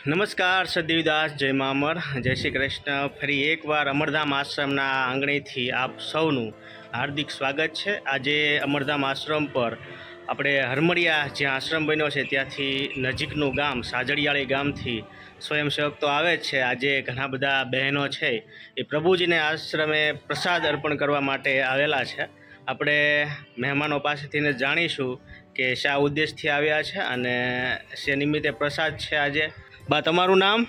નમસ્કાર સદદેવીદાસ જય મા અમર જય શ્રી કૃષ્ણ। ફરી એકવાર અમરધામ આશ્રમના આંગણેથી આપ સૌનું હાર્દિક સ્વાગત છે। આજે અમરધામ આશ્રમ પર આપણે હરમડિયા જ્યાં આશ્રમ બન્યો છે ત્યાંથી નજીકનું ગામ સાજડિયાળી ગામથી સ્વયંસેવક તો આવે જ છે। આજે ઘણા બધા બહેનો છે એ પ્રભુજીને આશ્રમે પ્રસાદ અર્પણ કરવા માટે આવેલા છે। આપણે મહેમાનો પાસેથી જાણીશું કે શા ઉદ્દેશથી આવ્યા છે અને શે નિમિત્તે પ્રસાદ છે। આજે બા તમારું નામ?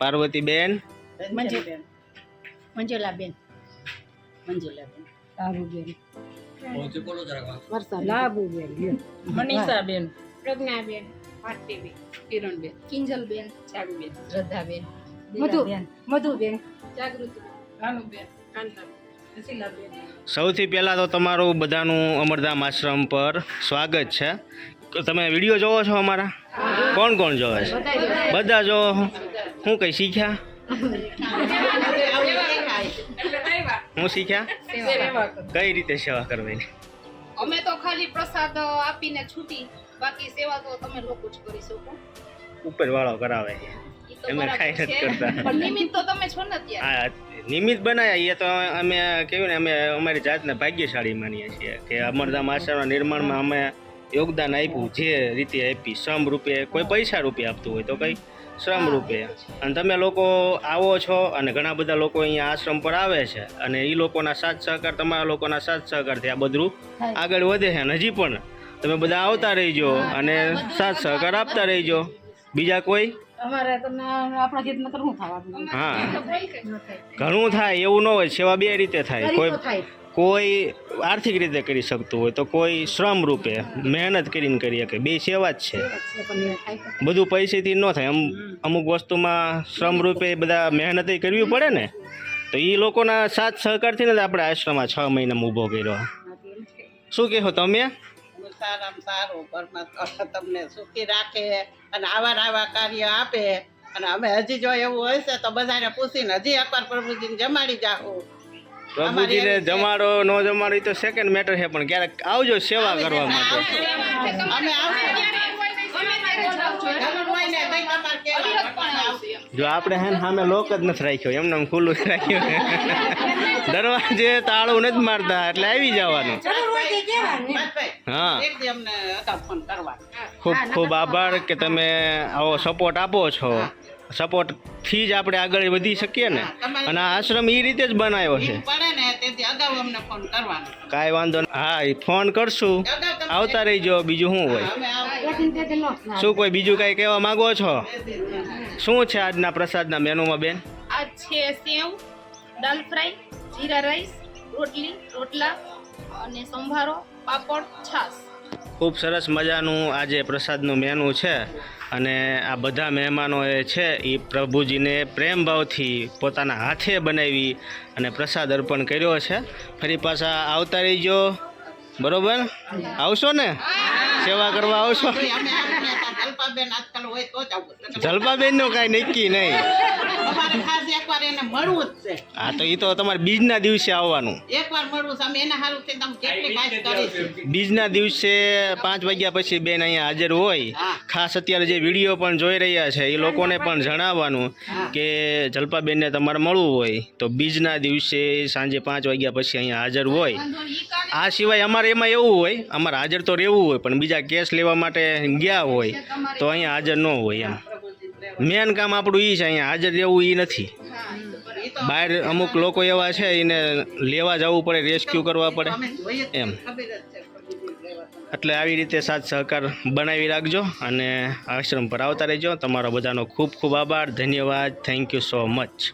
પાર્વતીબેન, મંજુલાબેન, લાભુબેન, મનીષાબેન, પ્રજ્ઞાબેન, ભારતીબેન, કિરણબેન, કિંજલબેન, ચારુબેન, શ્રદ્ધાબેન, મધુબેન, જાગૃતિબેન, ભાનુબેન, કાંતાબેન, શીલાબેન। સૌથી પહેલાં તો તમારું બધાનું અમરધામ આશ્રમ પર સ્વાગત છે। તમે વિડીયો જોવો છો અમારા? કોણ કોણ જોવે છે? બધા જોવો છો? શું કંઈ શીખ્યા? હું શીખ્યા? કઈ રીતે સેવા કરવાની? અમે તો ખાલી પ્રસાદ આપીને છૂટી, બાકી સેવા તો તમે લોકો જ કરી શકો। ઉપરવાળો કરાવે છે, અમે કાંઈ નથી કરતા। પણ નિમિત્ત તો તમે છો ને અત્યારે। હા, નિમિત્ત બનાવ્યા એ તો અમે કેવું ને, અમે અમારી જાતને ભાગ્યશાળી માનીએ છીએ કે અમરધામ આશ્રમના નિર્માણમાં અમે યોગદાન આપ્યું, જે રીતે આપી, શ્રમ રૂપે, કોઈ પૈસા રૂપે આપતું હોય તો કંઈ શ્રમ રૂપે। અને તમે લોકો આવો છો અને ઘણા બધા લોકો અહીંયા આશ્રમ પર આવે છે અને એ લોકોના સાથ સહકાર, તમારા લોકોના સાથ સહકારથી આ બધું આગળ વધે છે। અને હજી પણ તમે બધા આવતા રહીજો અને સાથ સહકાર આપતા રહીજો। બીજા કોઈ? હા, ઘણું થાય એવું ન હોય, સેવા બે રીતે થાય। કોઈ આર્થિક રીતે કરી શકતું હોય તો કોઈ શ્રમ રૂપે મહેનત કરીને કરી શકે, બે સેવા જ છે। બધું પૈસેથી ન થાય, અમુક વસ્તુમાં શ્રમ રૂપે બધા મહેનત કરવી પડે ને, તો એ લોકોના સાથ સહકારથી ને આપણે આશ્રમમાં 6 મહિનામાં ઊભો કર્યો। શું કહો તમે? સારામાં સારું પરમાત્મા તમને સુખી રાખે અને આવા કાર્ય આપે। અને અમે હજી જો એવું હોય છે તો બધાને પૂછીને હજી એકવાર પ્રભુજીને જમાડી જાઓ। પ્રભુજીને જમાડો ન જમાડો તો સેકન્ડ મેટર છે, પણ ક્યારેક આવજો સેવા કરવા માટે। અમે જો આપણે હે ને સામે લોક જ નથી રાખ્યો, એમને ખુલ્લું જ રાખ્યું, દરવાજે તાળું નથી મારતા, એટલે આવી જવાનું। હા, ખૂબ ખૂબ આભાર કે તમે આવો સપોર્ટ આપો છો। સપોર્ટથી જ આપણે આગળ વધી શકીએ ને। અને આ આશ્રમ એ રીતે જ બનાવ્યો છે, કાંઈ વાંધો નહીં। હા, ફોન કરશું, આવતા રહીજો। બીજું શું હોય? શું કોઈ બીજું કાંઈ કહેવા માંગો છો? શું છે આજના પ્રસાદના મેનુમાં બેન? આજ છે સેવ, દાલ ફ્રાય, જીરા રાઈસ, રોટલી, રોટલા અને સંભારો, પાપડ, છાશ। ખૂબ સરસ મજાનું આજે પ્રસાદનું મેનુ છે। અને આ બધા મહેમાનો એ છે એ પ્રભુજીને પ્રેમ ભાવથી પોતાના હાથે બનાવી અને પ્રસાદ અર્પણ કર્યો છે। ફરી પાછા આવતા રહીજો, બરોબર? આવશો ને? સેવા કરવા આવશો? જલપાબેનનું કાંઈ નક્કી નહીં। હા, તો એ તો તમારે બીજના દિવસે આવવાનું। બીજના દિવસે 5 વાગ્યા પછી બેન અહીંયા હાજર હોય। ખાસ અત્યારે જે વિડીયો પણ જોઈ રહ્યા છે એ લોકોને પણ જણાવવાનું કે જલપાબેનને તમારે મળવું હોય તો બીજના દિવસે સાંજે 5 વાગ્યા પછી અહીંયા હાજર હોય। આ સિવાય અમારે એમાં એવું હોય, અમારે હાજર તો રહેવું હોય, પણ બીજા કેસ લેવા માટે ગયા હોય તો અહીંયા હાજર ન હોય। એમ મેન કામ આપણું એ છે, અહીંયા હાજર રહેવું એ નથી। બહાર અમુક લોકો એવા છે એને લેવા જવું પડે, રેસ્ક્યુ કરવા પડે એમ। એટલે આવી રીતે સાથ સહકાર બનાવી રાખજો અને આશ્રમ પર આવતા રહેજો। તમારો બધાનો ખૂબ ખૂબ આભાર, ધન્યવાદ, થેન્ક યુ સો મચ।